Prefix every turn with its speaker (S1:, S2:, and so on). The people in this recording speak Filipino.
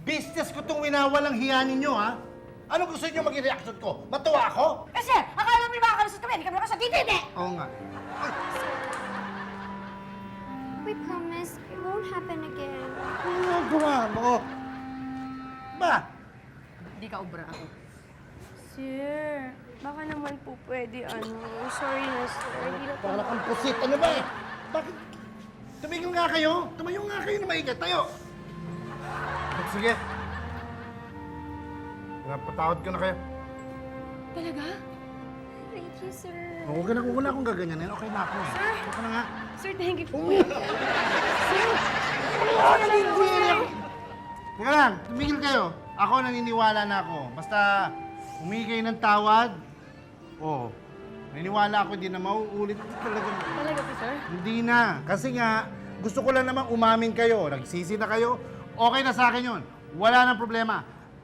S1: Business ko itong winawalang hiya ninyo, ha? Ano gusto niyo maging reaction ko? Matuwa ako?
S2: Kasi, akala mo yung makakalusot kami, hindi kami nakasagiti, hindi!
S1: Oo nga.
S3: We promise it won't happen again.
S1: Ano gawa mo? Ba?
S2: Hindi ka ubra ako.
S4: Sir, baka naman po pwede, sorry na, sir. Hindi na po.
S1: Para kang pusit. Ano ba? Bakit? Tumigil nga kayo. Tumayo nga kayo na maigat. Tayo. Sige. Napatawad ko na kayo.
S4: Talaga?
S3: Thank you, sir.
S1: Huwag ka na, wala akong gaganyanin. Okay na ako eh.
S4: Sir?
S1: Huwag ka na nga.
S4: Sir, thank you po.
S1: Sir! Teka lang, tumigil kayo. Ako naniniwala na ako. Basta humingi kayo ng tawad. Oo. Naniniwala ako, hindi na mauulit. Talaga.
S4: Talaga po, sir?
S1: Hindi na. Kasi nga, gusto ko lang naman umamin kayo. Nagsisi na kayo. Okay na sa akin yun. Wala nang problema.